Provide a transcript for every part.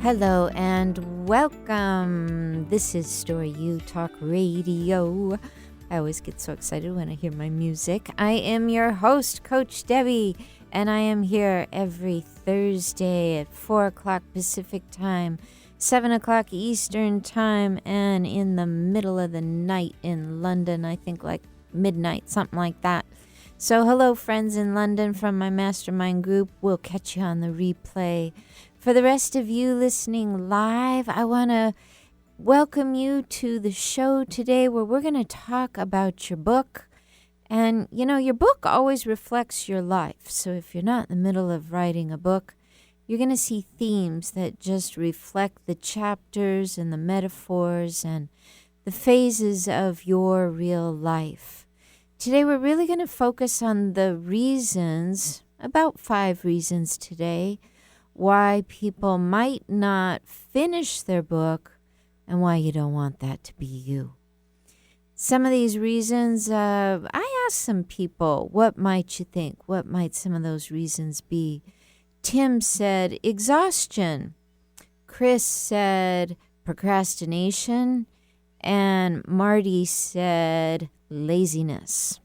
Hello and welcome. This is StoryU Talk Radio. I always get so excited when I hear my music. I am your host, Coach Debby, and I am here every Thursday at 4 o'clock Pacific Time, 7 o'clock Eastern Time, and in the middle of the night in London, I think like midnight, something like that. So hello, friends in London from my mastermind group. We'll catch you on the replay. For the rest of you listening live, I want to welcome you to the show today where we're going to talk about your book. And, you know, your book always reflects your life. So if you're not in the middle of writing a book, you're going to see themes that just reflect the chapters and the metaphors and the phases of your real life. Today, we're really going to focus on the reasons, about 5 reasons today, why people might not finish their book and why you don't want that to be you. Some of these reasons, I asked some people, what might you think? What might some of those reasons be? Tim said exhaustion. Chris said procrastination. And Marty said laziness.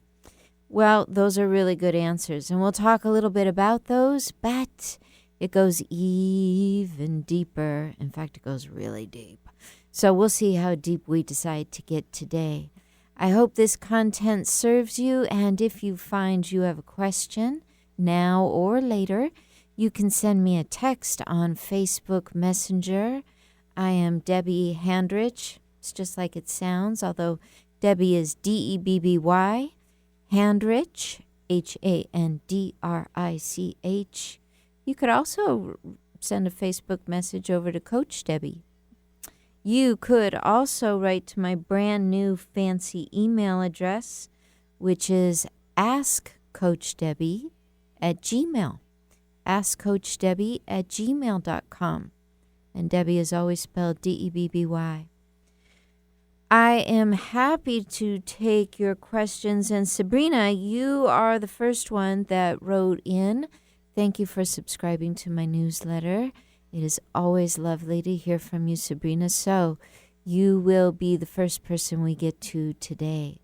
Well, those are really good answers, and we'll talk a little bit about those, but it goes even deeper. In fact, it goes really deep. So we'll see how deep we decide to get today. I hope this content serves you, and if you find you have a question, now or later, you can send me a text on Facebook Messenger. I am Debbie Handrich. It's just like it sounds, although Debbie is Debby, Handrich, Handrich. You could also send a Facebook message over to Coach Debby. You could also write to my brand new fancy email address, which is askcoachdebby@gmail. askcoachdebby@gmail.com. And Debbie is always spelled Debby. I am happy to take your questions. And Sabrina, you are the first one that wrote in. Thank you for subscribing to my newsletter. It is always lovely to hear from you, Sabrina. So you will be the first person we get to today.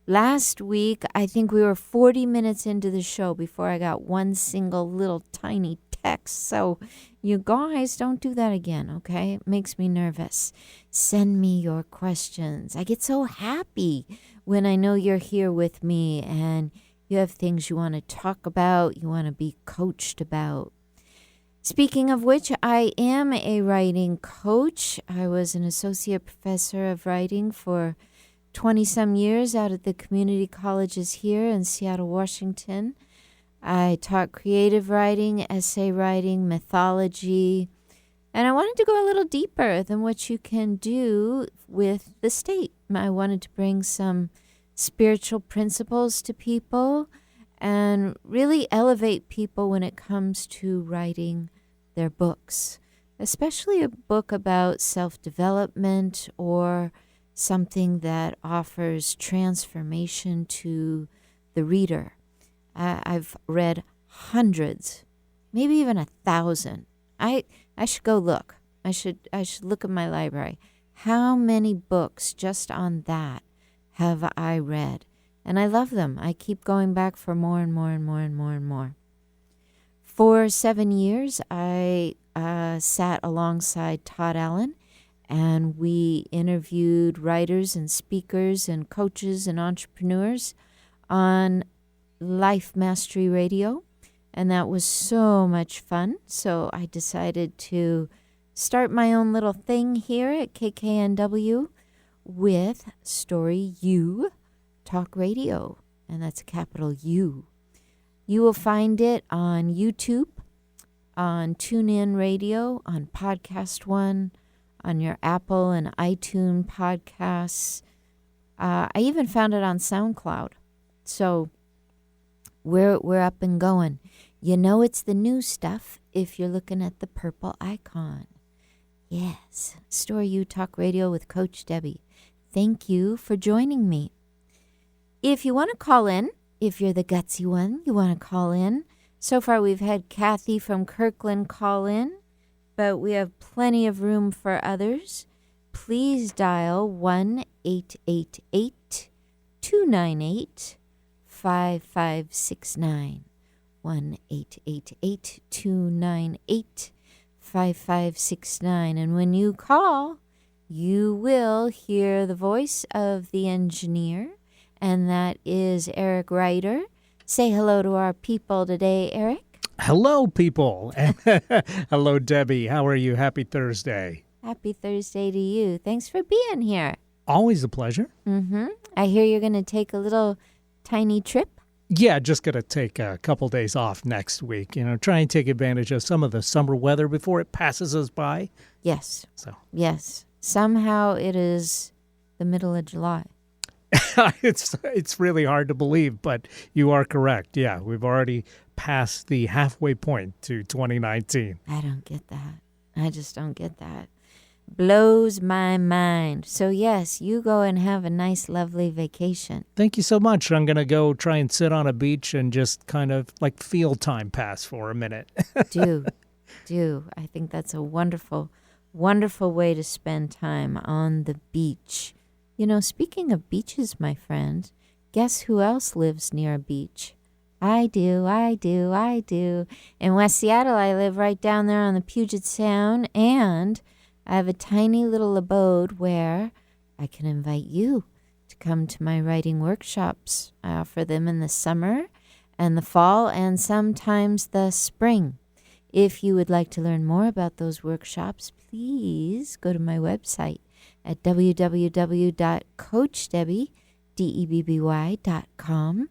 Last week, I think we were 40 minutes into the show before I got one single little tiny text. So you guys don't do that again, okay? It makes me nervous. Send me your questions. I get so happy when I know you're here with me and you have things you want to talk about, you want to be coached about. Speaking of which, I am a writing coach. I was an associate professor of writing for 20-some years out at the community colleges here in Seattle, Washington. I taught creative writing, essay writing, mythology, and I wanted to go a little deeper than what you can do with the state. I wanted to bring some spiritual principles to people and really elevate people when it comes to writing their books, especially a book about self-development or something that offers transformation to the reader. I've read hundreds, maybe even 1,000. I should go look. I should look at my library. How many books just on that have I read? And I love them. I keep going back for more and more and more and more and more. For 7 years, I sat alongside Todd Allen, and we interviewed writers and speakers and coaches and entrepreneurs on Life Mastery Radio, and that was so much fun. So I decided to start my own little thing here at KKNW with StoryU Talk Radio, and that's a capital U. You will find it on YouTube, on TuneIn Radio, on Podcast One, on your Apple and iTunes podcasts. I even found it on SoundCloud. So we're up and going. You know it's the new stuff if you're looking at the purple icon. Yes, StoryU Talk Radio with Coach Debby. Thank you for joining me. If you want to call in, if you're the gutsy one, you want to call in. So far we've had Kathy from Kirkland call in, but we have plenty of room for others. Please dial 1-888-298-5569. 1-888-298-5569. And when you call, you will hear the voice of the engineer, and that is Eric Ryder. Say hello to our people today, Eric. Hello, people. Hello, Debbie. How are you? Happy Thursday. Happy Thursday to you. Thanks for being here. Always a pleasure. I hear you're going to take a little tiny trip. Yeah, just going to take a couple days off next week. Try and take advantage of some of the summer weather before it passes us by. Yes. So. Yes. Somehow it is the middle of July. It's really hard to believe, but you are correct. Yeah, we've already passed the halfway point to 2019. I don't get that. I just don't get that. Blows my mind. So yes, you go and have a nice, lovely vacation. Thank you so much. I'm going to go try and sit on a beach and just kind of feel time pass for a minute. Do. I think that's a wonderful, wonderful way to spend time on the beach. Speaking of beaches, my friend, guess who else lives near a beach? I do. In West Seattle, I live right down there on the Puget Sound, and I have a tiny little abode where I can invite you to come to my writing workshops. I offer them in the summer and the fall and sometimes the spring. If you would like to learn more about those workshops, please go to my website at www.coachdebby.com.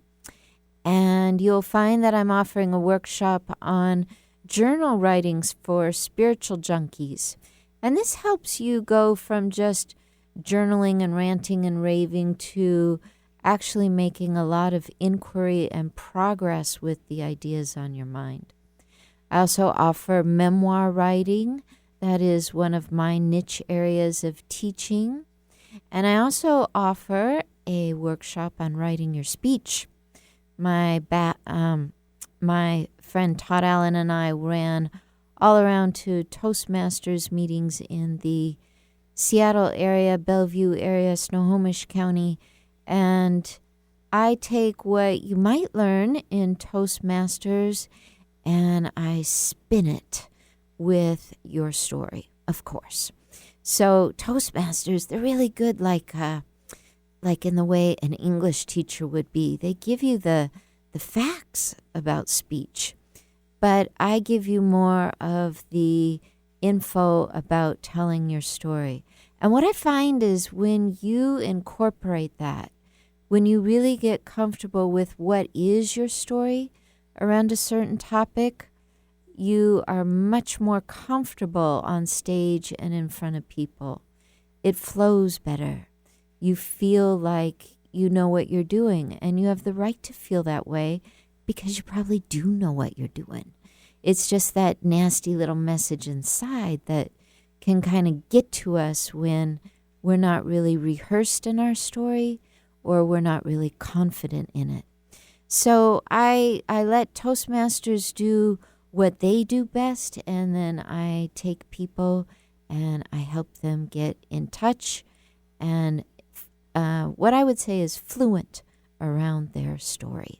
And you'll find that I'm offering a workshop on journal writings for spiritual junkies. And this helps you go from just journaling and ranting and raving to actually making a lot of inquiry and progress with the ideas on your mind. I also offer memoir writing. That is one of my niche areas of teaching. And I also offer a workshop on writing your speech. My friend Todd Allen and I ran all around to Toastmasters meetings in the Seattle area, Bellevue area, Snohomish County. And I take what you might learn in Toastmasters and I spin it with your story, of course. So Toastmasters, they're really good like in the way an English teacher would be. They give you the facts about speech, but I give you more of the info about telling your story. And what I find is when you incorporate that, when you really get comfortable with what is your story around a certain topic, you are much more comfortable on stage and in front of people. It flows better. You feel like you know what you're doing, and you have the right to feel that way because you probably do know what you're doing. It's just that nasty little message inside that can kind of get to us when we're not really rehearsed in our story or we're not really confident in it. So I let Toastmasters do what they do best, and then I take people and I help them get in touch and what I would say is fluent around their story.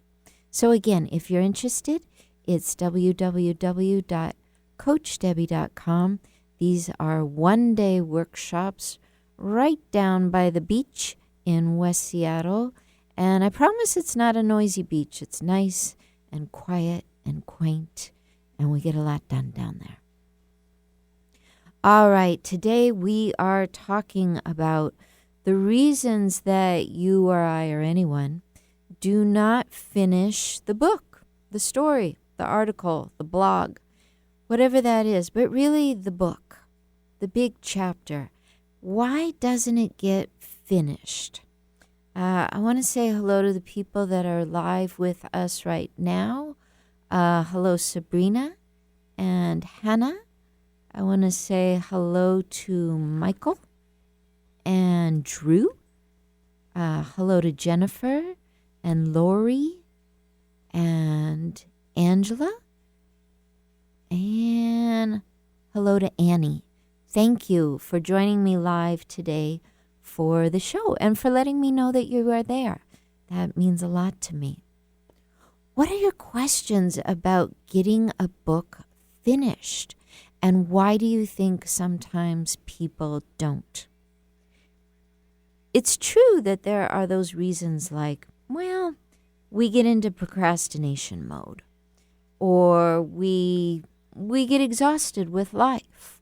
So again, if you're interested, it's www.coachdebby.com. These are one-day workshops right down by the beach in West Seattle. And I promise it's not a noisy beach. It's nice and quiet and quaint, and we get a lot done down there. All right, today we are talking about the reasons that you or I or anyone do not finish the book, the story, the article, the blog, whatever that is, but really the book, the big chapter. Why doesn't it get finished? I want to say hello to the people that are live with us right now. Hello, Sabrina and Hannah. I want to say hello to Michael and Drew. Hello to Jennifer and Lori and Angela. And hello to Annie. Thank you for joining me live today for the show and for letting me know that you are there. That means a lot to me. What are your questions about getting a book finished? And why do you think sometimes people don't? It's true that there are those reasons like, well, we get into procrastination mode, or we get exhausted with life,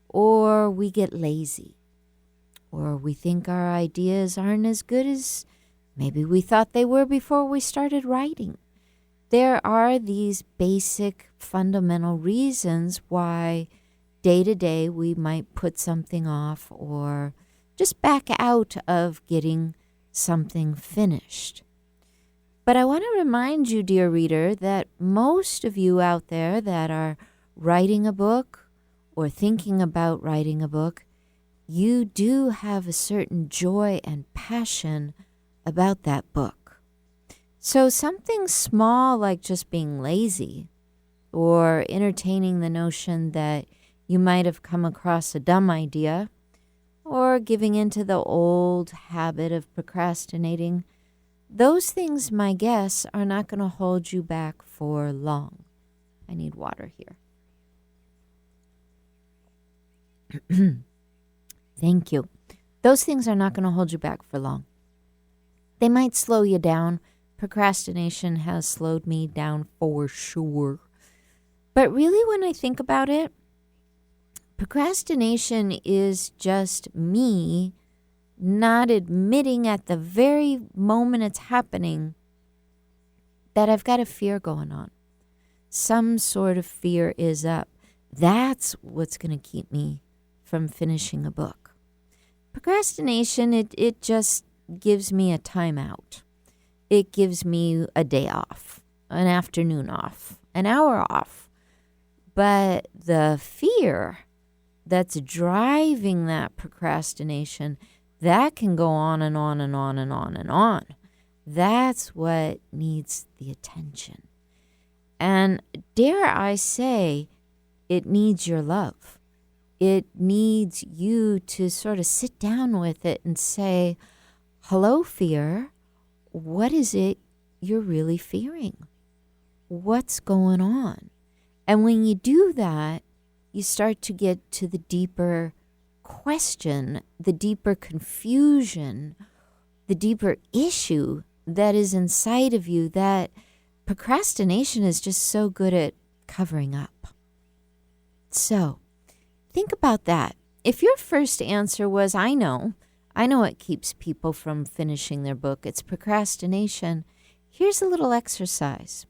or we get lazy, or we think our ideas aren't as good as maybe we thought they were before we started writing. There are these basic fundamental reasons why day to day we might put something off or just back out of getting something finished. But I want to remind you, dear reader, that most of you out there that are writing a book or thinking about writing a book, you do have a certain joy and passion about that book. So something small like just being lazy or entertaining the notion that you might have come across a dumb idea or giving into the old habit of procrastinating, those things, my guess, are not going to hold you back for long. I need water here. Thank you. Those things are not going to hold you back for long. They might slow you down. Procrastination has slowed me down for sure. But really, when I think about it, procrastination is just me not admitting at the very moment it's happening that I've got a fear going on. Some sort of fear is up. That's what's going to keep me from finishing a book. Procrastination, it just gives me a timeout. It gives me a day off, an afternoon off, an hour off. But the fear that's driving that procrastination, that can go on and on and on and on and on. That's what needs the attention. And dare I say, it needs your love. It needs you to sort of sit down with it and say, hello, fear. What is it you're really fearing? What's going on? And when you do that, you start to get to the deeper question, the deeper confusion, the deeper issue that is inside of you that procrastination is just so good at covering up. So think about that. If your first answer was, I know what keeps people from finishing their book, it's procrastination. Here's a little exercise.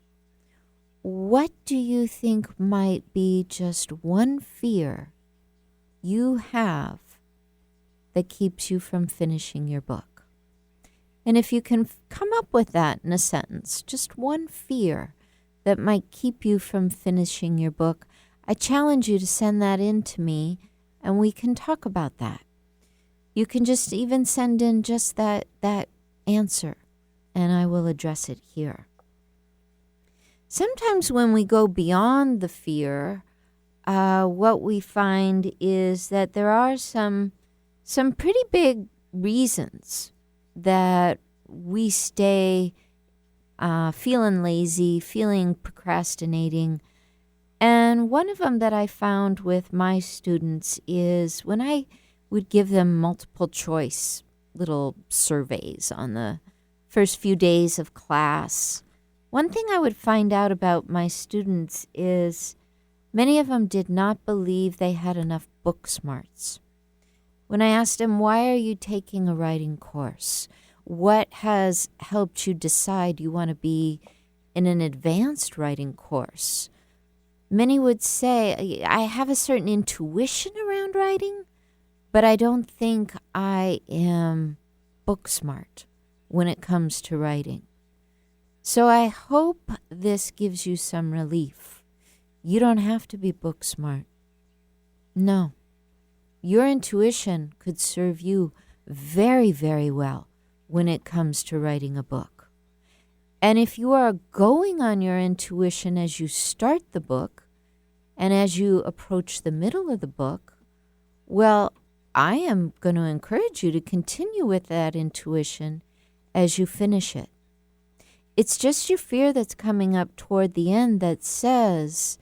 What do you think might be just one fear you have that keeps you from finishing your book? And if you can come up with that in a sentence, just one fear that might keep you from finishing your book, I challenge you to send that in to me and we can talk about that. You can just even send in just that answer, and I will address it here. Sometimes when we go beyond the fear, what we find is that there are some pretty big reasons that we stay feeling lazy, feeling procrastinating. And one of them that I found with my students is when I would give them multiple choice little surveys on the first few days of class. One thing I would find out about my students is many of them did not believe they had enough book smarts. When I asked them, why are you taking a writing course? What has helped you decide you want to be in an advanced writing course? Many would say, I have a certain intuition around writing, but I don't think I am book smart when it comes to writing. So I hope this gives you some relief. You don't have to be book smart. No. Your intuition could serve you very, very well when it comes to writing a book. And if you are going on your intuition as you start the book, And as you approach the middle of the book, well, I am going to encourage you to continue with that intuition as you finish it. It's just your fear that's coming up toward the end that says,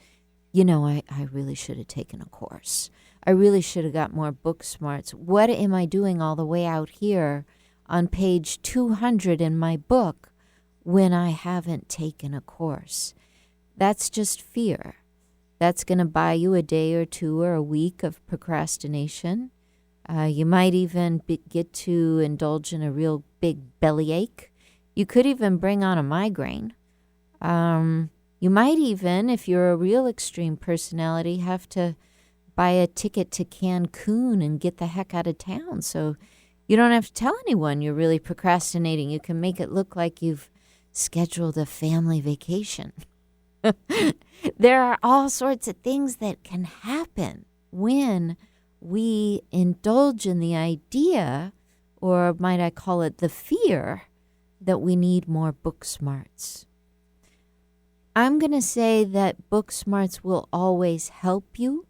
I really should have taken a course. I really should have got more book smarts. What am I doing all the way out here on page 200 in my book when I haven't taken a course? That's just fear. That's going to buy you a day or two or a week of procrastination. You might even get to indulge in a real big bellyache. You could even bring on a migraine. You might even, if you're a real extreme personality, have to buy a ticket to Cancun and get the heck out of town. So you don't have to tell anyone you're really procrastinating. You can make it look like you've scheduled a family vacation. There are all sorts of things that can happen when we indulge in the idea, or might I call it the fear, that we need more book smarts. I'm going to say that book smarts will always help you,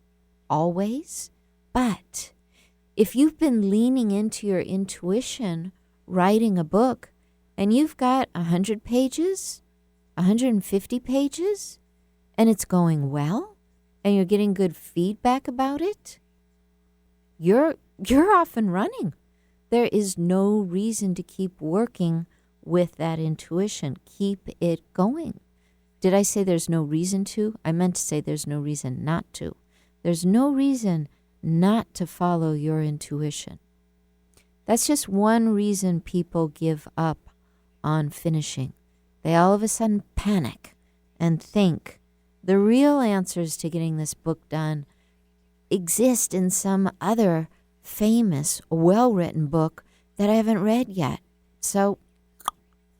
always. But if you've been leaning into your intuition, writing a book, and you've got 100 pages, 150 pages, and it's going well, and you're getting good feedback about it, you're off and running. There is no reason to keep working with that intuition. Keep it going. Did I say there's no reason to? I meant to say there's no reason not to. There's no reason not to follow your intuition. That's just one reason people give up on finishing. They all of a sudden panic and think the real answers to getting this book done exist in some other famous, well-written book that I haven't read yet. So,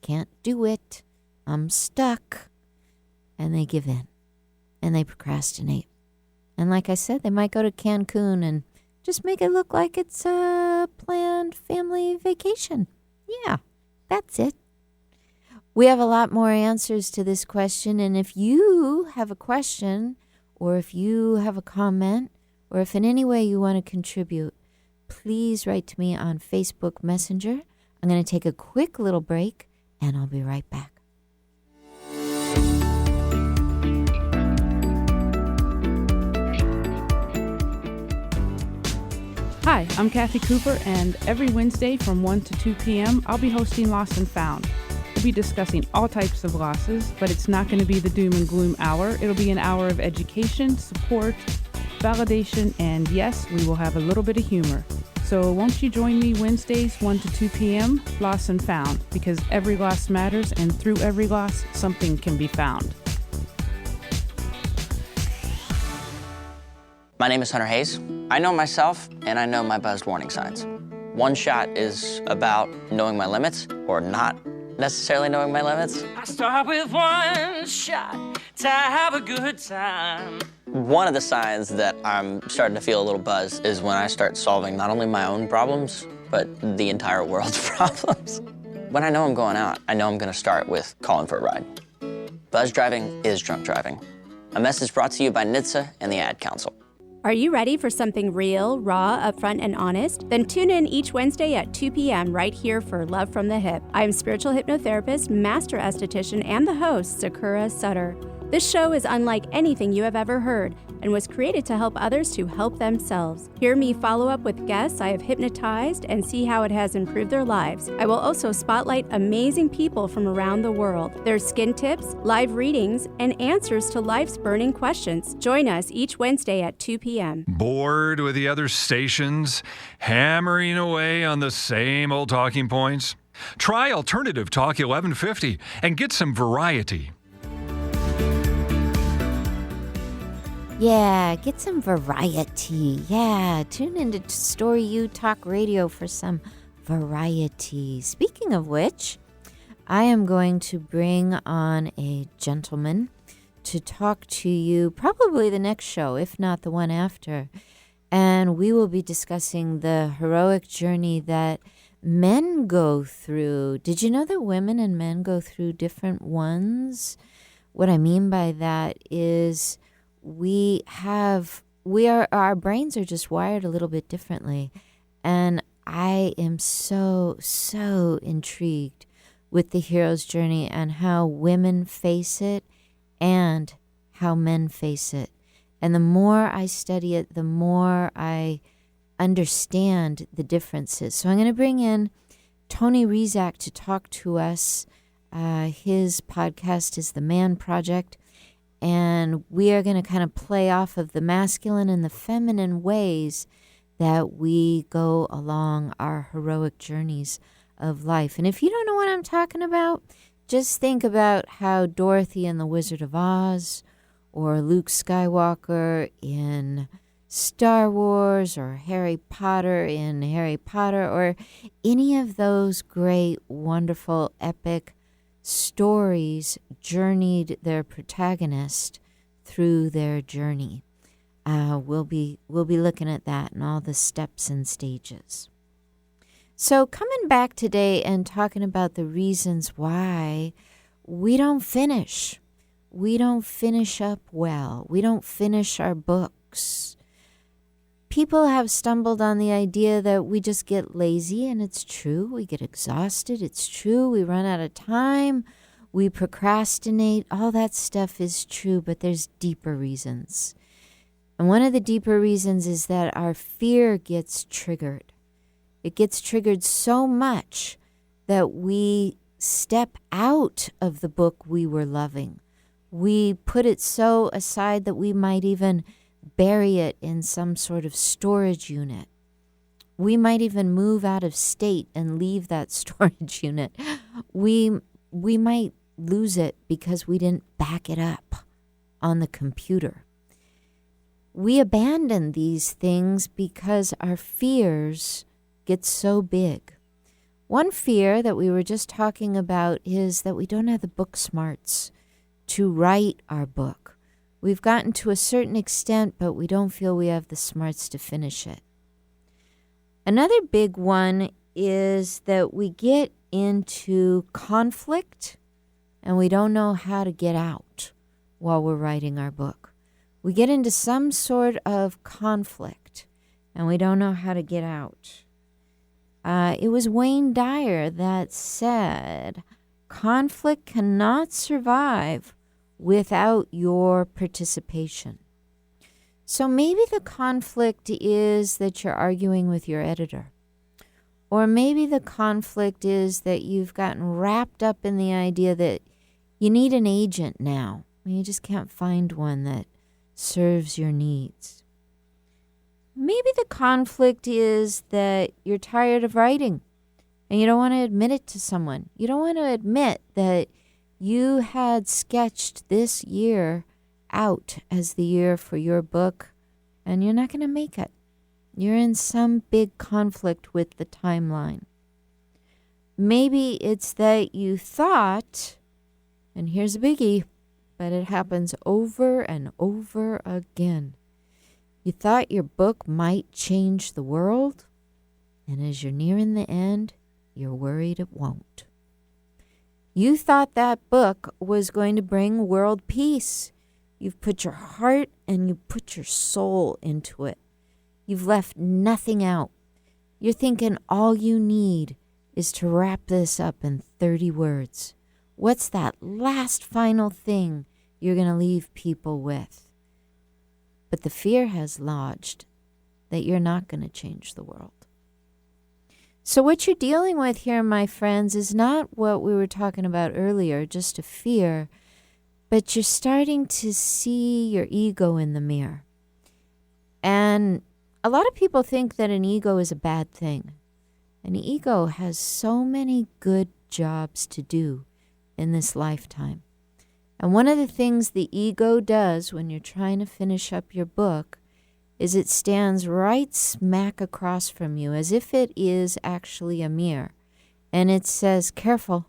can't do it. I'm stuck. And they give in. And they procrastinate. And like I said, they might go to Cancun and just make it look like it's a planned family vacation. Yeah, that's it. We have a lot more answers to this question. And if you have a question, or if you have a comment, or if in any way you want to contribute, please write to me on Facebook Messenger. I'm going to take a quick little break, and I'll be right back. Hi, I'm Kathy Cooper, and every Wednesday from 1 to 2 p.m., I'll be hosting Lost and Found. We'll be discussing all types of losses, but it's not going to be the doom and gloom hour. It'll be an hour of education, support, validation, and yes, we will have a little bit of humor. So won't you join me Wednesdays, 1 to 2 p.m., Lost and Found, because every loss matters, and through every loss, something can be found. My name is Hunter Hayes. I know myself, and I know my buzzed warning signs. One shot is about knowing my limits, or not necessarily knowing my limits. I start with one shot to have a good time. One of the signs that I'm starting to feel a little buzzed is when I start solving not only my own problems, but the entire world's problems. When I know I'm going out, I know I'm gonna start with calling for a ride. Buzz driving is drunk driving. A message brought to you by NHTSA and the Ad Council. Are you ready for something real, raw, upfront, and honest? Then tune in each Wednesday at 2 p.m. right here for Love from the Hip. I am spiritual hypnotherapist, master esthetician, and the host, Sakura Sutter. This show is unlike anything you have ever heard and was created to help others to help themselves. Hear me follow up with guests I have hypnotized and see how it has improved their lives. I will also spotlight amazing people from around the world, their skin tips, live readings, and answers to life's burning questions. Join us each Wednesday at 2 p.m. Bored with the other stations, hammering away on the same old talking points? Try Alternative Talk 1150 and get some variety. Yeah, get some variety. Yeah, tune into StoryU Talk Radio for some variety. Speaking of which, I am going to bring on a gentleman to talk to you probably the next show, if not the one after. And we will be discussing the heroic journey that men go through. Did you know that women and men go through different ones? What I mean by that is our brains are just wired a little bit differently. And I am so intrigued with the hero's journey and how women face it and how men face it. And the more I study it, the more I understand the differences. So I'm going to bring in Tony Rizak to talk to us. His podcast is The Man Project. And we are going to kind of play off of the masculine and the feminine ways that we go along our heroic journeys of life. And if you don't know what I'm talking about, just think about how Dorothy in The Wizard of Oz, or Luke Skywalker in Star Wars, or Harry Potter in Harry Potter, or any of those great, wonderful, epic stories journeyed their protagonist through their journey. We'll be looking at that and all the steps and stages. So coming back today and talking about the reasons why we don't finish. We don't finish up well. We don't finish our books. People have stumbled on the idea that we just get lazy, and it's true. We get exhausted. It's true. We run out of time. We procrastinate. All that stuff is true, but there's deeper reasons. And one of the deeper reasons is that our fear gets triggered. It gets triggered so much that we step out of the book we were loving. We put it so aside that we might even bury it in some sort of storage unit. We might even move out of state and leave that storage unit. We might lose it because we didn't back it up on the computer. We abandon these things because our fears get so big. One fear that we were just talking about is that we don't have the book smarts to write our book. We've gotten to a certain extent, but we don't feel we have the smarts to finish it. Another big one is that we get into conflict and we don't know how to get out while we're writing our book. We get into some sort of conflict and we don't know how to get out. It was Wayne Dyer that said, conflict cannot survive without your participation. So maybe the conflict is that you're arguing with your editor. Or maybe the conflict is that you've gotten wrapped up in the idea that you need an agent now. You just can't find one that serves your needs. Maybe the conflict is that you're tired of writing and you don't want to admit it to someone. You don't want to admit that you had sketched this year out as the year for your book and you're not going to make it. You're in some big conflict with the timeline. Maybe it's that you thought, and here's a biggie, but it happens over and over again. You thought your book might change the world, and as you're nearing the end, you're worried it won't. You thought that book was going to bring world peace. You've put your heart and you put your soul into it. You've left nothing out. You're thinking all you need is to wrap this up in 30 words. What's that last final thing you're going to leave people with? But the fear has lodged that you're not going to change the world. So what you're dealing with here, my friends, is not what we were talking about earlier, just a fear, but you're starting to see your ego in the mirror. And a lot of people think that an ego is a bad thing. An ego has so many good jobs to do in this lifetime. And one of the things the ego does when you're trying to finish up your book is it stands right smack across from you as if it is actually a mirror. And it says, careful,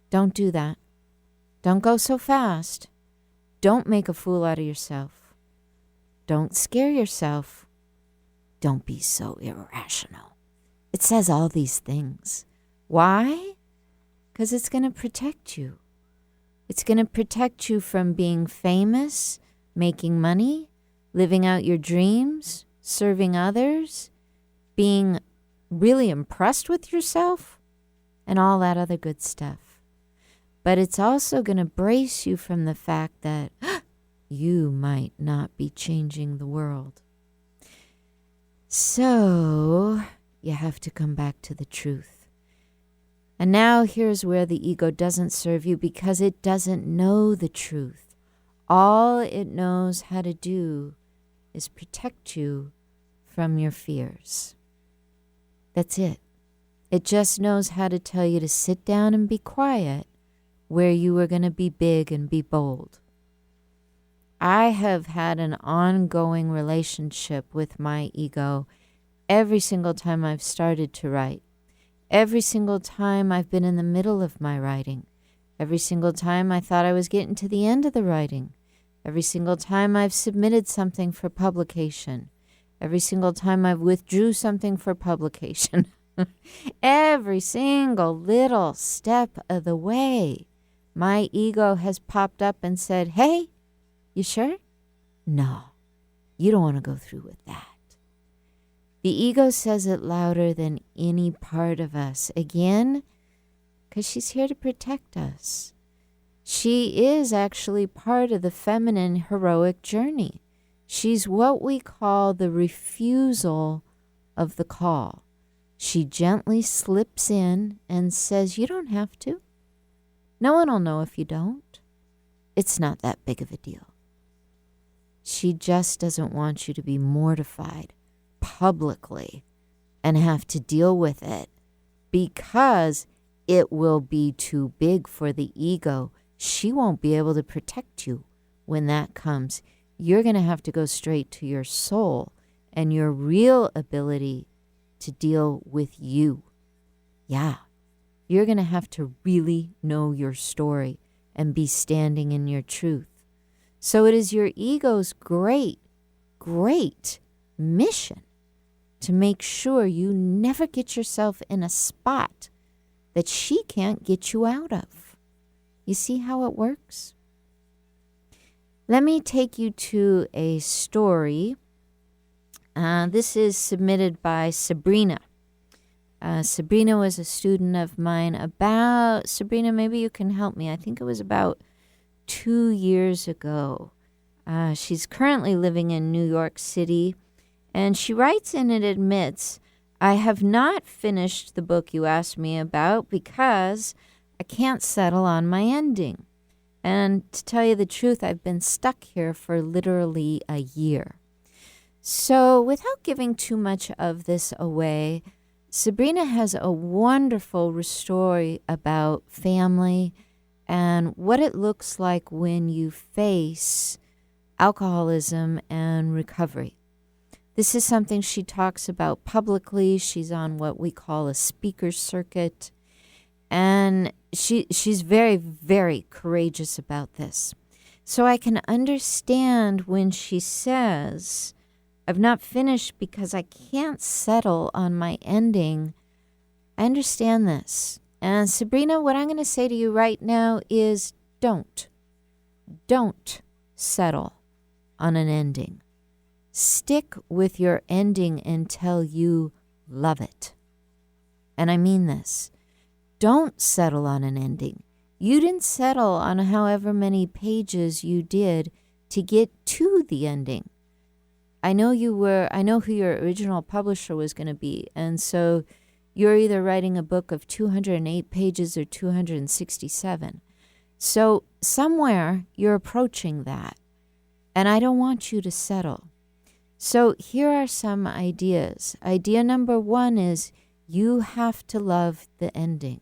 don't do that. Don't go so fast. Don't make a fool out of yourself. Don't scare yourself. Don't be so irrational. It says all these things. Why? Because it's going to protect you. It's going to protect you from being famous, making money, living out your dreams, serving others, being really impressed with yourself, and all that other good stuff. But it's also going to brace you from the fact that you might not be changing the world. So you have to come back to the truth. And now here's where the ego doesn't serve you, because it doesn't know the truth. All it knows how to do is protect you from your fears. That's it. It just knows how to tell you to sit down and be quiet where you were going to be big and be bold. I have had an ongoing relationship with my ego every single time I've started to write. Every single time I've been in the middle of my writing. Every single time I thought I was getting to the end of the writing. Every single time I've submitted something for publication. Every single time I've withdrew something for publication. Every single little step of the way, my ego has popped up and said, hey, you sure? No, you don't want to go through with that. The ego says it louder than any part of us. Again, because she's here to protect us. She is actually part of the feminine heroic journey. She's what we call the refusal of the call. She gently slips in and says, you don't have to. No one will know if you don't. It's not that big of a deal. She just doesn't want you to be mortified publicly and have to deal with it, because it will be too big for the ego. She won't be able to protect you when that comes. You're going to have to go straight to your soul and your real ability to deal with you. Yeah, you're going to have to really know your story and be standing in your truth. So it is your ego's great mission to make sure you never get yourself in a spot that she can't get you out of. You see how it works? Let me take you to a story. This is submitted by Sabrina. Sabrina was a student of mine Sabrina, maybe you can help me. I think it was about 2 years ago. She's currently living in New York City, and she writes and it admits, I have not finished the book you asked me about because I can't settle on my ending. And to tell you the truth, I've been stuck here for literally a year. So without giving too much of this away, Sabrina has a wonderful story about family and what it looks like when you face alcoholism and recovery. This is something she talks about publicly. She's on what we call a speaker circuit. And she's very, very courageous about this. So I can understand when she says, I've not finished because I can't settle on my ending. I understand this. And Sabrina, what I'm going to say to you right now is don't settle on an ending. Stick with your ending until you love it. And I mean this. Don't settle on an ending. You didn't settle on however many pages you did to get to the ending. I know who your original publisher was going to be. And so you're either writing a book of 208 pages or 267. So somewhere you're approaching that. And I don't want you to settle. So here are some ideas. Idea number 1 is you have to love the ending.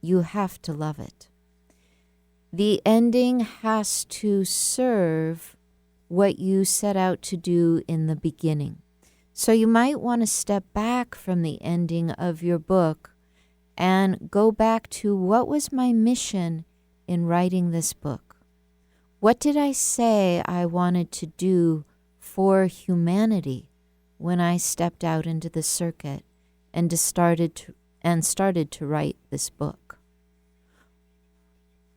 You have to love it. The ending has to serve what you set out to do in the beginning. So you might want to step back from the ending of your book and go back to, what was my mission in writing this book? What did I say I wanted to do for humanity when I stepped out into the circuit and started to write this book?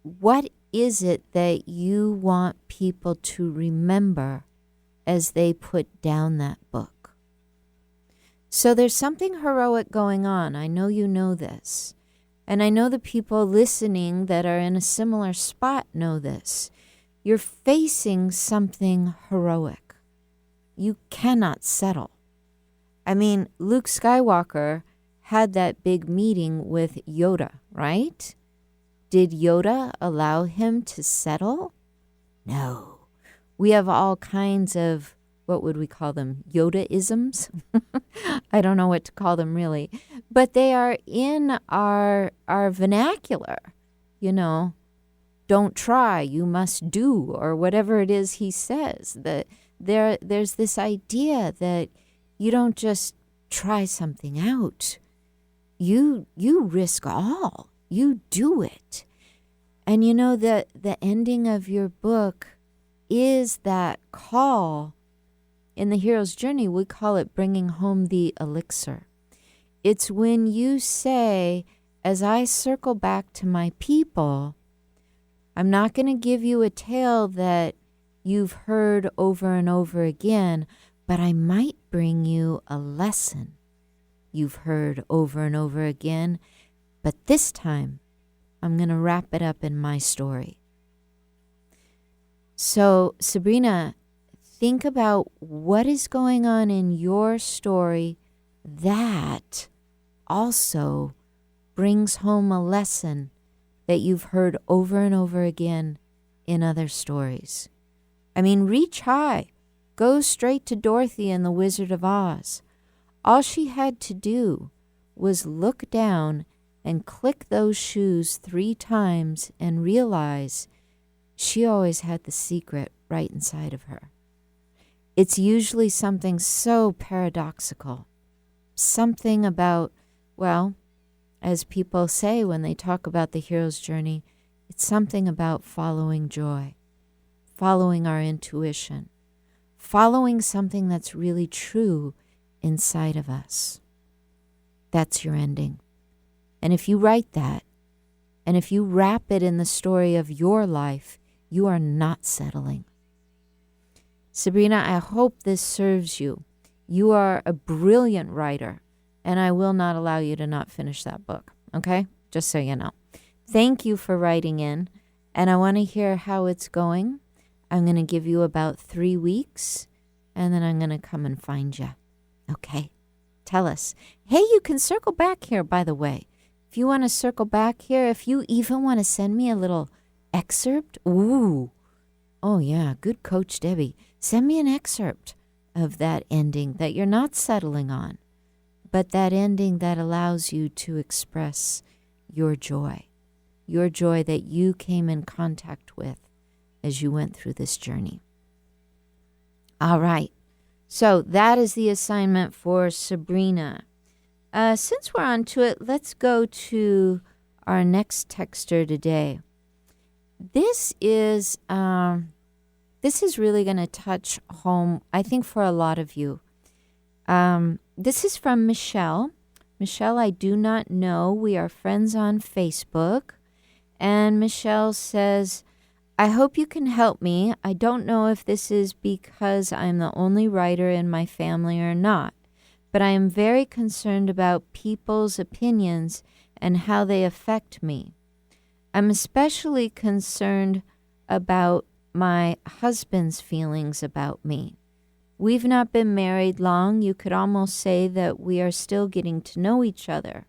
What is it that you want people to remember as they put down that book? So there's something heroic going on. I know you know this. And I know the people listening that are in a similar spot know this. You're facing something heroic. You cannot settle. I mean, Luke Skywalker had that big meeting with Yoda, right? Did Yoda allow him to settle? No. We have all kinds of, what would we call them? Yoda Isms? I don't know what to call them really. But they are in our vernacular. You know, don't try, you must do, or whatever it is he says. That there's this idea that you don't just try something out. You risk all. You do it. And you know that the ending of your book is that call. In the hero's journey, we call it bringing home the elixir. It's when you say, as I circle back to my people, I'm not going to give you a tale that you've heard over and over again, but I might bring you a lesson you've heard over and over again. But this time, I'm going to wrap it up in my story. So, Sabrina, think about what is going on in your story that also brings home a lesson that you've heard over and over again in other stories. I mean, reach high. Go straight to Dorothy and the Wizard of Oz. All she had to do was look down and click those shoes 3 times and realize she always had the secret right inside of her. It's usually something so paradoxical. Something about, well, as people say when they talk about the hero's journey, it's something about following joy, following our intuition, following something that's really true inside of us. That's your ending. And if you write that, and if you wrap it in the story of your life, you are not settling. Sabrina, I hope this serves you. You are a brilliant writer, and I will not allow you to not finish that book, okay? Just so you know. Thank you for writing in, and I want to hear how it's going. I'm going to give you about 3 weeks, and then I'm going to come and find you, okay? Tell us. Hey, you can circle back here, by the way. If you want to circle back here, if you even want to send me a little excerpt, ooh, oh yeah, good Coach Debby. Send me an excerpt of that ending that you're not settling on, but that ending that allows you to express your joy that you came in contact with as you went through this journey. All right, so that is the assignment for Sabrina. Since we're on to it, let's go to our next texter today. This is really going to touch home, I think, for a lot of you. This is from Michelle. Michelle, I do not know. We are friends on Facebook. And Michelle says, I hope you can help me. I don't know if this is because I'm the only writer in my family or not, but I am very concerned about people's opinions and how they affect me. I'm especially concerned about my husband's feelings about me. We've not been married long. You could almost say that we are still getting to know each other.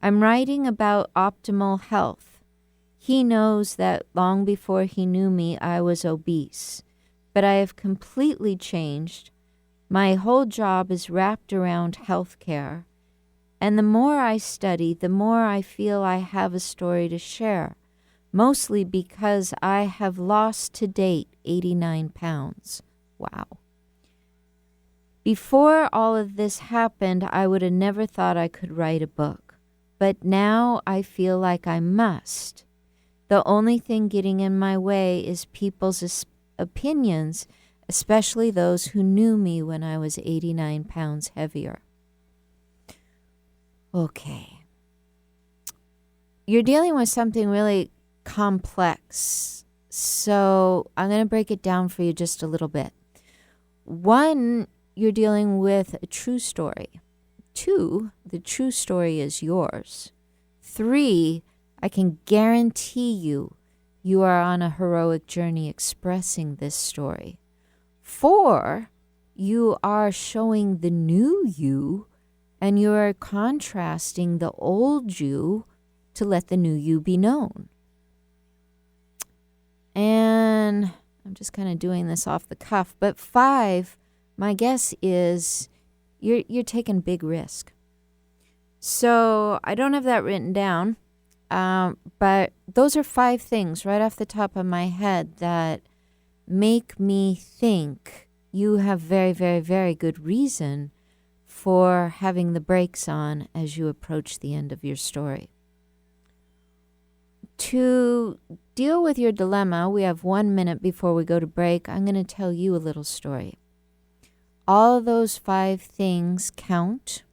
I'm writing about optimal health. He knows that long before he knew me, I was obese, but I have completely changed. My whole job is wrapped around health care, and the more I study, the more I feel I have a story to share, mostly because I have lost to date 89 pounds. Wow. Before all of this happened, I would have never thought I could write a book, but now I feel like I must. The only thing getting in my way is people's opinions, especially those who knew me when I was 89 pounds heavier. Okay. You're dealing with something really complex. So I'm going to break it down for you just a little bit. 1, you're dealing with a true story. 2, the true story is yours. 3, I can guarantee you are on a heroic journey expressing this story. 4, you are showing the new you, and you are contrasting the old you to let the new you be known. And I'm just kind of doing this off the cuff. But 5, my guess is you're taking big risk. So I don't have that written down, but those are 5 things right off the top of my head that make me think you have very, very, very good reason for having the brakes on as you approach the end of your story. To deal with your dilemma, we have 1 minute before we go to break. I'm going to tell you a little story. All of those 5 things count.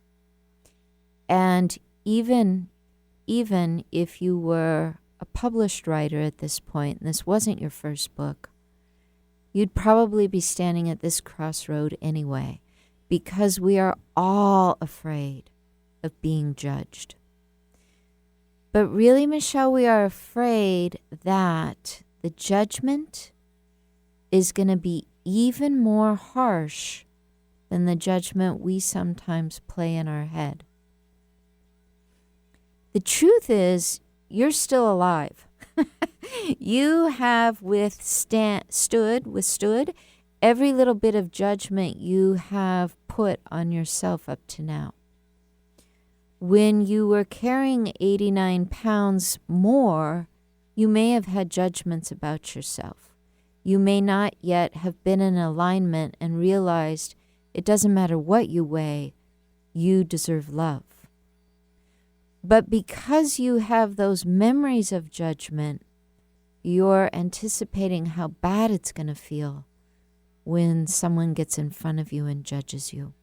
And even if you were a published writer at this point, and this wasn't your first book, you'd probably be standing at this crossroad anyway, because we are all afraid of being judged. But really, Michelle, we are afraid that the judgment is going to be even more harsh than the judgment we sometimes play in our head. The truth is, you're still alive. You have withstood every little bit of judgment you have put on yourself up to now. When you were carrying 89 pounds more, you may have had judgments about yourself. You may not yet have been in alignment and realized it doesn't matter what you weigh, you deserve love. But because you have those memories of judgment, you're anticipating how bad it's going to feel when someone gets in front of you and judges you.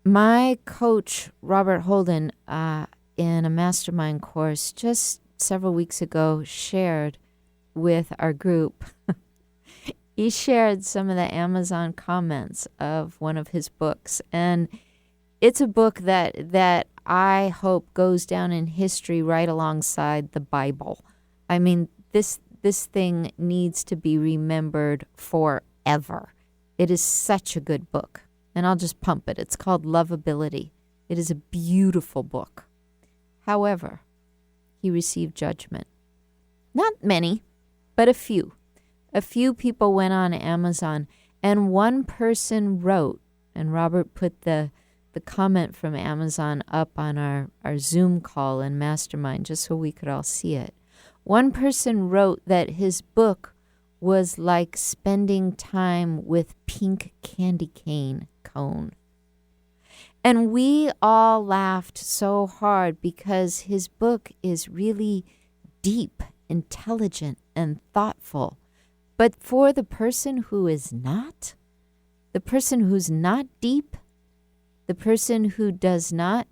My coach, Robert Holden, in a mastermind course just several weeks ago, shared with our group. He shared some of the Amazon comments of one of his books. And it's a book that I hope goes down in history right alongside the Bible. I mean, this thing needs to be remembered forever. It is such a good book. And I'll just pump it. It's called Lovability. It is a beautiful book. However, he received judgment. Not many, but a few. A few people went on Amazon, and one person wrote, and Robert put the comment from Amazon up on our Zoom call and mastermind just so we could all see it. One person wrote that his book was like spending time with pink candy cane cone. And we all laughed so hard because his book is really deep, intelligent, and thoughtful. But for the person who is not, the person who's not deep, the person who does not,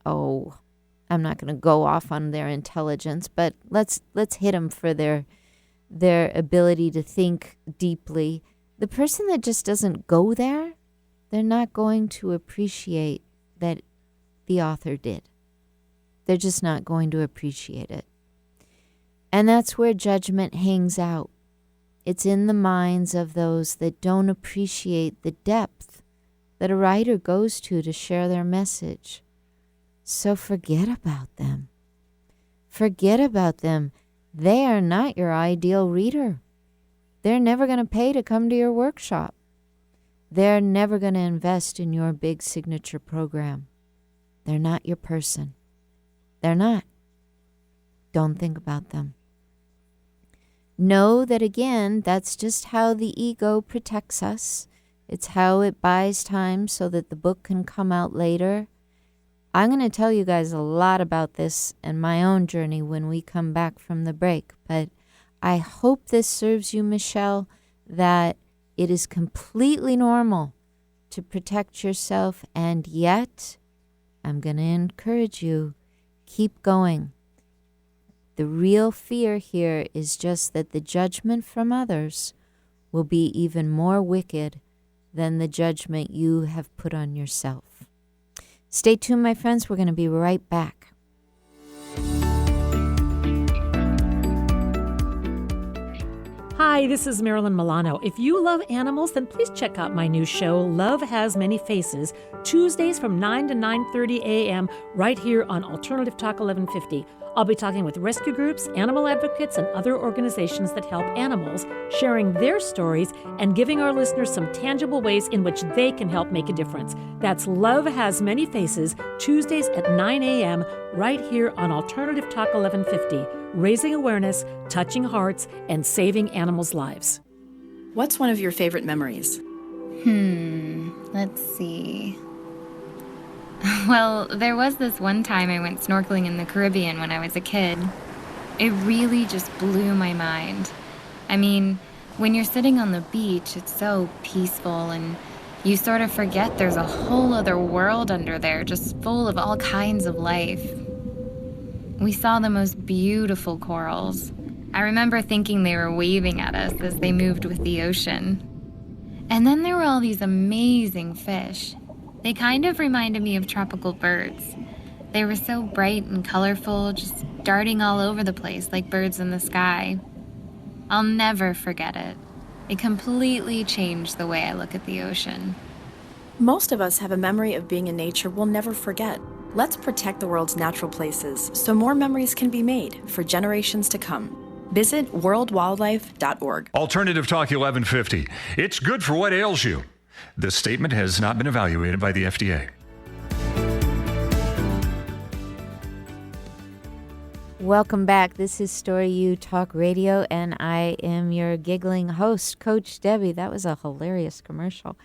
I'm not going to go off on their intelligence, but let's hit them for their ability to think deeply. The person that just doesn't go there, they're not going to appreciate that the author did. They're just not going to appreciate it. And that's where judgment hangs out. It's in the minds of those that don't appreciate the depth that a writer goes to share their message. So forget about them. Forget about them. They are not your ideal reader. They're never going to pay to come to your workshop. They're never going to invest in your big signature program. They're not your person. They're not. Don't think about them. Know that, again, that's just how the ego protects us. It's how it buys time so that the book can come out later. I'm going to tell you guys a lot about this and my own journey when we come back from the break. But I hope this serves you, Michelle, that it is completely normal to protect yourself. And yet, I'm going to encourage you, keep going. The real fear here is just that the judgment from others will be even more wicked than the judgment you have put on yourself. Stay tuned, my friends. We're going to be right back. Hi, this is Marilyn Milano. If you love animals, then please check out my new show, Love Has Many Faces, Tuesdays from 9 to 9:30 a.m. right here on Alternative Talk 1150. I'll be talking with rescue groups, animal advocates, and other organizations that help animals, sharing their stories and giving our listeners some tangible ways in which they can help make a difference. That's Love Has Many Faces, Tuesdays at 9 a.m. right here on Alternative Talk 1150, raising awareness, touching hearts, and saving animals' lives. What's one of your favorite memories? Let's see. Well, there was this one time I went snorkeling in the Caribbean when I was a kid. It really just blew my mind. I mean, when you're sitting on the beach, it's so peaceful and you sort of forget there's a whole other world under there just full of all kinds of life. We saw the most beautiful corals. I remember thinking they were waving at us as they moved with the ocean. And then there were all these amazing fish. They kind of reminded me of tropical birds. They were so bright and colorful, just darting all over the place like birds in the sky. I'll never forget it. It completely changed the way I look at the ocean. Most of us have a memory of being in nature we'll never forget. Let's protect the world's natural places so more memories can be made for generations to come. Visit worldwildlife.org. Alternative Talk 1150. It's good for what ails you. This statement has not been evaluated by the FDA. Welcome back. This is StoryU Talk Radio, and I am your giggling host, Coach Debby. That was a hilarious commercial.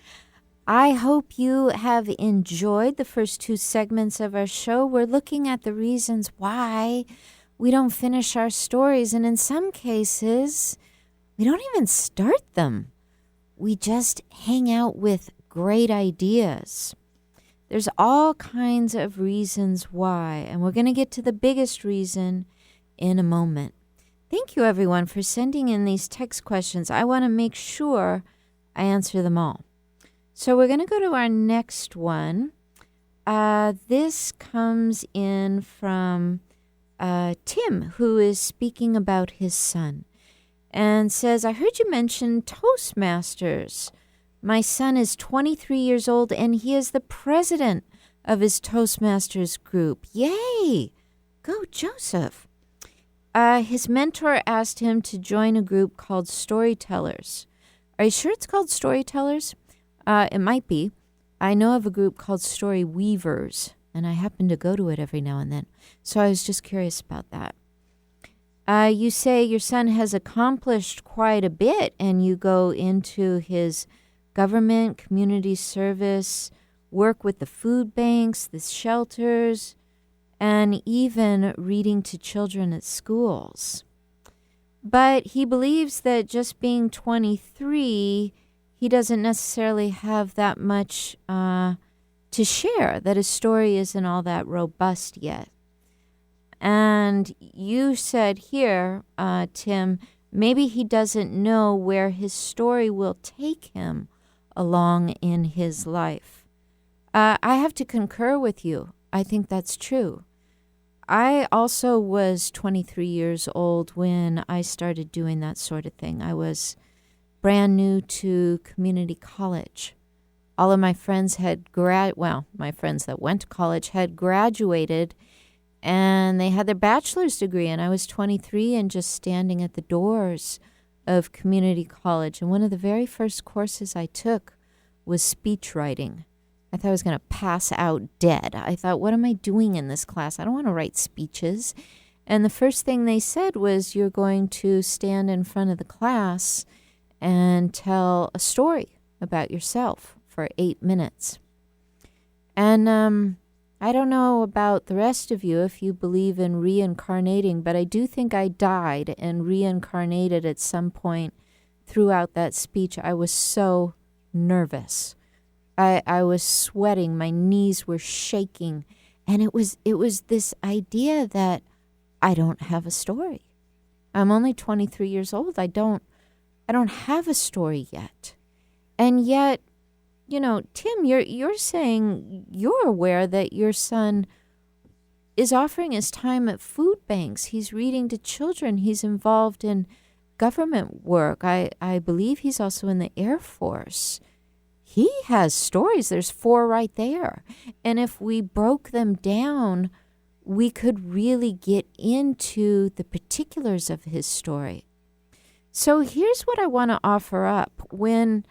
I hope you have enjoyed the first two segments of our show. We're looking at the reasons why we don't finish our stories, and in some cases, we don't even start them. We just hang out with great ideas. There's all kinds of reasons why, and we're going to get to the biggest reason in a moment. Thank you, everyone, for sending in these text questions. I want to make sure I answer them all. So we're going to go to our next one. This comes in from Tim, who is speaking about his son, and says, I heard you mention Toastmasters. My son is 23 years old, and he is the president of his Toastmasters group. Yay! Go, Joseph. His mentor asked him to join a group called Storytellers. Are you sure it's called Storytellers? It might be. I know of a group called Story Weavers, and I happen to go to it every now and then. So I was just curious about that. You say your son has accomplished quite a bit, and you go into his government, community service, work with the food banks, the shelters, and even reading to children at schools. But he believes that just being 23, he doesn't necessarily have that much to share, that his story isn't all that robust yet. And you said here, Tim, maybe he doesn't know where his story will take him along in his life. I have to concur with you. I think that's true. I also was 23 years old when I started doing that sort of thing. I was brand new to community college. All of my friends had my friends that went to college had graduated, and they had their bachelor's degree, and I was 23 and just standing at the doors of community college. And one of the very first courses I took was speech writing. I thought I was going to pass out dead. I thought, what am I doing in this class? I don't want to write speeches. And the first thing they said was, you're going to stand in front of the class and tell a story about yourself for 8 minutes. And I don't know about the rest of you if you believe in reincarnating, but I do think I died and reincarnated at some point throughout that speech. I was so nervous. I was sweating. My knees were shaking. And it was this idea that I don't have a story. I'm only 23 years old. I don't have a story yet. And yet, Tim, you're saying you're aware that your son is offering his time at food banks. He's reading to children. He's involved in government work. I believe he's also in the Air Force. He has stories. There's 4 right there. And if we broke them down, we could really get into the particulars of his story. So here's what I want to offer up. When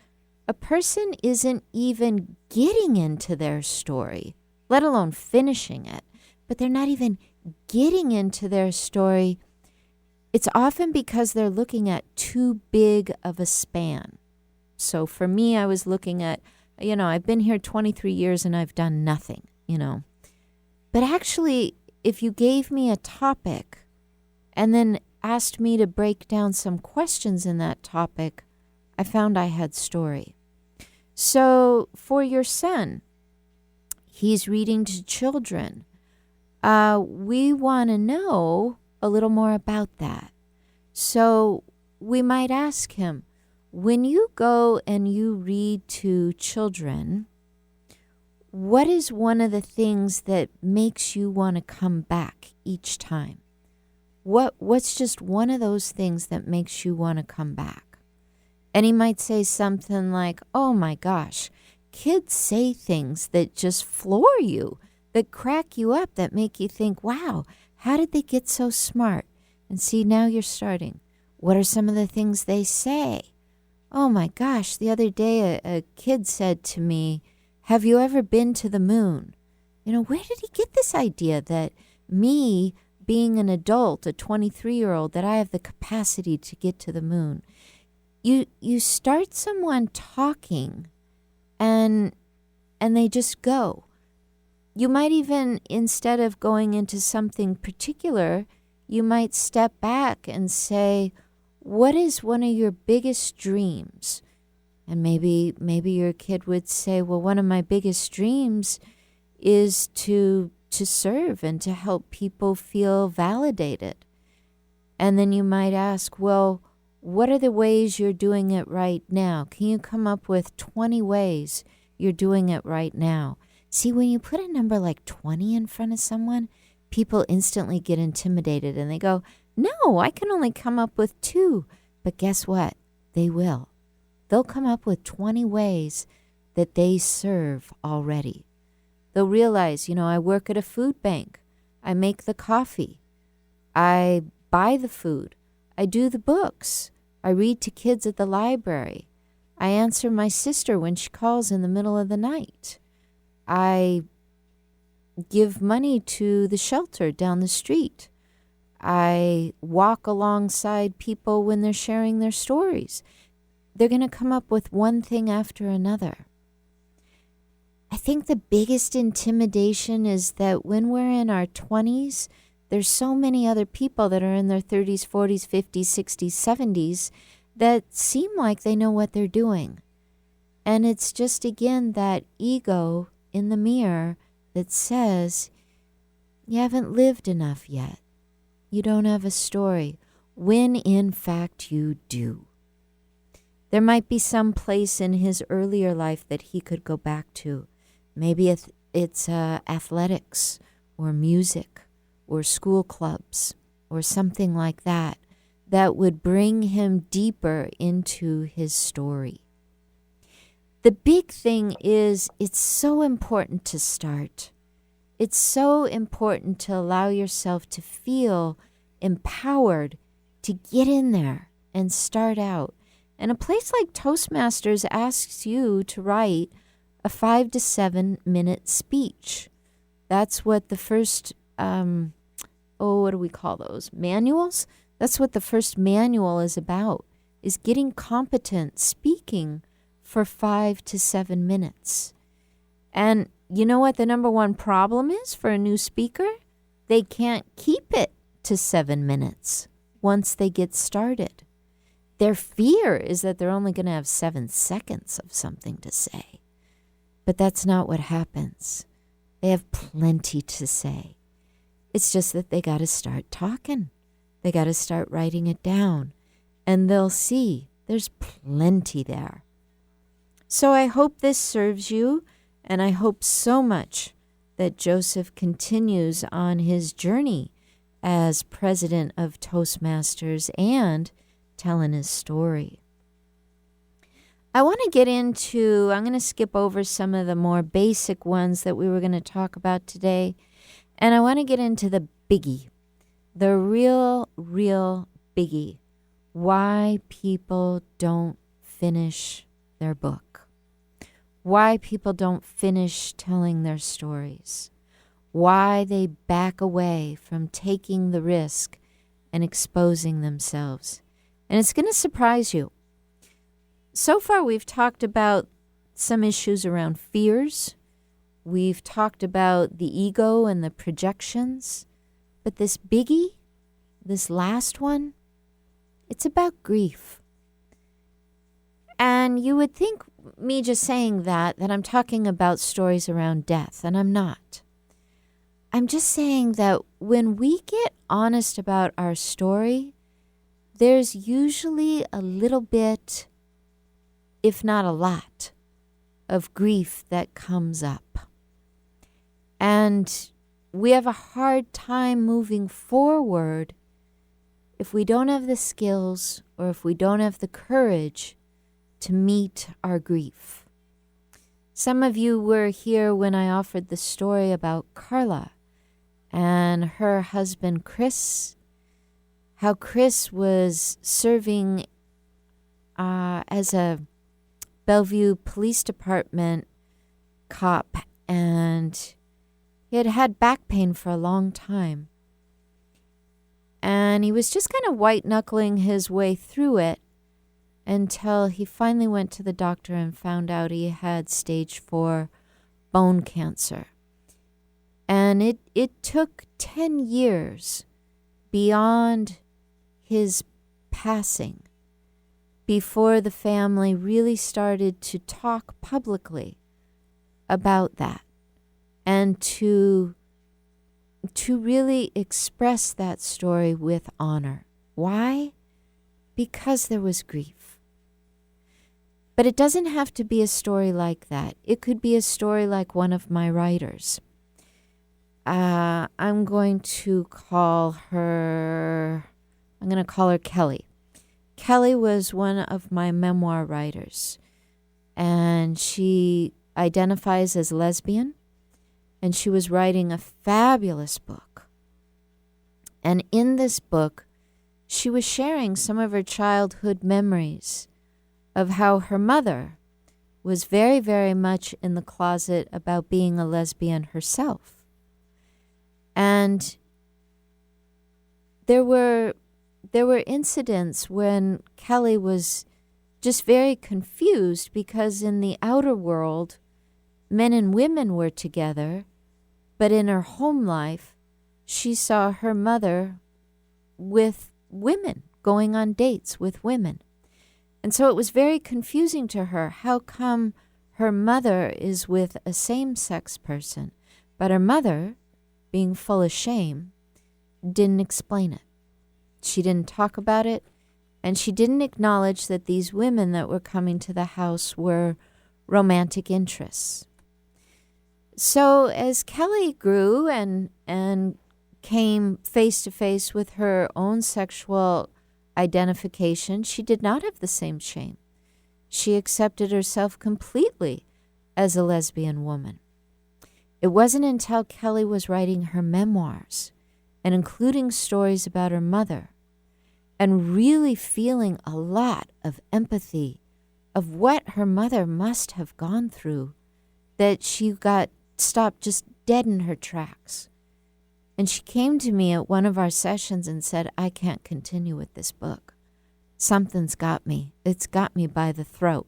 a person isn't even getting into their story, let alone finishing it, but they're not even getting into their story, it's often because they're looking at too big of a span. So for me, I was looking at, I've been here 23 years and I've done nothing, But actually, if you gave me a topic and then asked me to break down some questions in that topic, I found I had story. So for your son, he's reading to children. We want to know a little more about that. So we might ask him, when you go and you read to children, what is one of the things that makes you want to come back each time? What's just one of those things that makes you want to come back? And he might say something like, oh my gosh, kids say things that just floor you, that crack you up, that make you think, wow, how did they get so smart? And see, now you're starting. What are some of the things they say? Oh my gosh, the other day a kid said to me, have you ever been to the moon? Where did he get this idea that me, being an adult, a 23-year-old, that I have the capacity to get to the moon? You start someone talking and they just go. You might even, instead of going into something particular, you might step back and say, what is one of your biggest dreams? And maybe your kid would say, well, one of my biggest dreams is to serve and to help people feel validated. And then you might ask, well, what are the ways you're doing it right now? Can you come up with 20 ways you're doing it right now? See, when you put a number like 20 in front of someone, people instantly get intimidated and they go, no, I can only come up with 2. But guess what? They will. They'll come up with 20 ways that they serve already. They'll realize, I work at a food bank. I make the coffee. I buy the food. I do the books. I read to kids at the library. I answer my sister when she calls in the middle of the night. I give money to the shelter down the street. I walk alongside people when they're sharing their stories. They're going to come up with one thing after another. I think the biggest intimidation is that when we're in our 20s, there's so many other people that are in their 30s, 40s, 50s, 60s, 70s that seem like they know what they're doing. And it's just, again, that ego in the mirror that says, you haven't lived enough yet. You don't have a story, when in fact you do. There might be some place in his earlier life that he could go back to. Maybe it's athletics or music or school clubs or something like that would bring him deeper into his story. The big thing is it's so important to start. It's so important to allow yourself to feel empowered to get in there and start out. And a place like Toastmasters asks you to write a 5 to 7 minute speech. That's what the first, what do we call those? Manuals? That's what the first manual is about, is getting competent speaking for 5 to 7 minutes. And you know what the number one problem is for a new speaker? They can't keep it to 7 minutes once they get started. Their fear is that they're only going to have 7 seconds of something to say. But that's not what happens. They have plenty to say. It's just that they got to start talking. They got to start writing it down. And they'll see there's plenty there. So I hope this serves you, and I hope so much that Joseph continues on his journey as president of Toastmasters and telling his story. I want to get into, I'm going to skip over some of the more basic ones that we were going to talk about today, and I want to get into the biggie, the real biggie, why people don't finish their book. Why people don't finish telling their stories. Why they back away from taking the risk and exposing themselves. And it's going to surprise you. So far, we've talked about some issues around fears. We've talked about the ego and the projections. But this biggie, this last one, it's about grief. And you would think me just saying that I'm talking about stories around death, and I'm not. I'm just saying that when we get honest about our story, there's usually a little bit, if not a lot, of grief that comes up. And we have a hard time moving forward if we don't have the skills or if we don't have the courage to meet our grief. Some of you were here when I offered the story about Carla and her husband Chris, how Chris was serving as a Bellevue Police Department cop, and he had had back pain for a long time. And he was just kind of white-knuckling his way through it until he finally went to the doctor and found out he had stage 4 bone cancer. And it took 10 years beyond his passing before the family really started to talk publicly about that and to really express that story with honor. Why? Because there was grief. But it doesn't have to be a story like that. It could be a story like one of my writers. I'm going to call her Kelly. Kelly was one of my memoir writers, and she identifies as lesbian, and she was writing a fabulous book. And in this book, she was sharing some of her childhood memories of how her mother was very, very much in the closet about being a lesbian herself. And there were incidents when Kelly was just very confused because in the outer world, men and women were together, but in her home life, she saw her mother with women, going on dates with women. And so it was very confusing to her. How come her mother is with a same-sex person, but her mother, being full of shame, didn't explain it. She didn't talk about it, and she didn't acknowledge that these women that were coming to the house were romantic interests. So as Kelly grew and came face to face with her own sexual identification, she did not have the same shame. She accepted herself completely as a lesbian woman. It wasn't until Kelly was writing her memoirs and including stories about her mother and really feeling a lot of empathy of what her mother must have gone through that she got stopped just dead in her tracks. And she came to me at one of our sessions and said, I can't continue with this book. Something's got me. It's got me by the throat.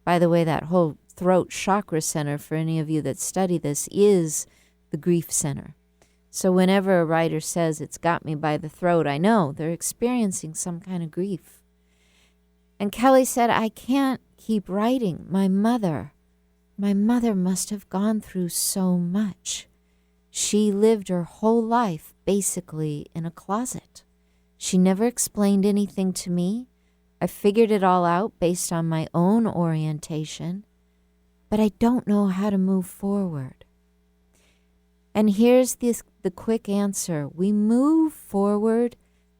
By the way, that whole throat chakra center, for any of you that study this, is the grief center. So whenever a writer says it's got me by the throat, I know they're experiencing some kind of grief. And Kelly said, I can't keep writing. My mother must have gone through so much. She lived her whole life basically in a closet. She never explained anything to me. I figured it all out based on my own orientation, but I don't know how to move forward. And here's the quick answer. We move forward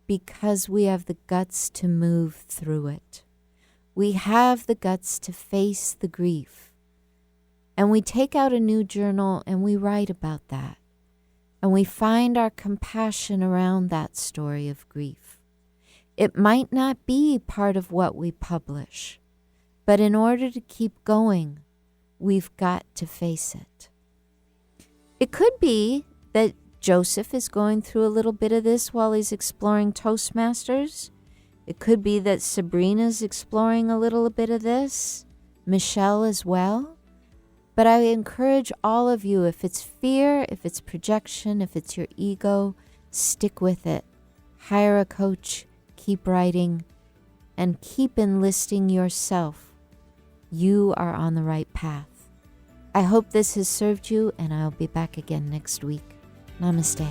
because we have the guts to move through it. We have the guts to face the grief. And we take out a new journal and we write about that. And we find our compassion around that story of grief. It might not be part of what we publish, but in order to keep going, we've got to face it. It could be that Joseph is going through a little bit of this while he's exploring Toastmasters. It could be that Sabrina's exploring a little bit of this, Michelle as well. But I encourage all of you, if it's fear, if it's projection, if it's your ego, stick with it. Hire a coach, keep writing, and keep enlisting yourself. You are on the right path. I hope this has served you, and I'll be back again next week. Namaste.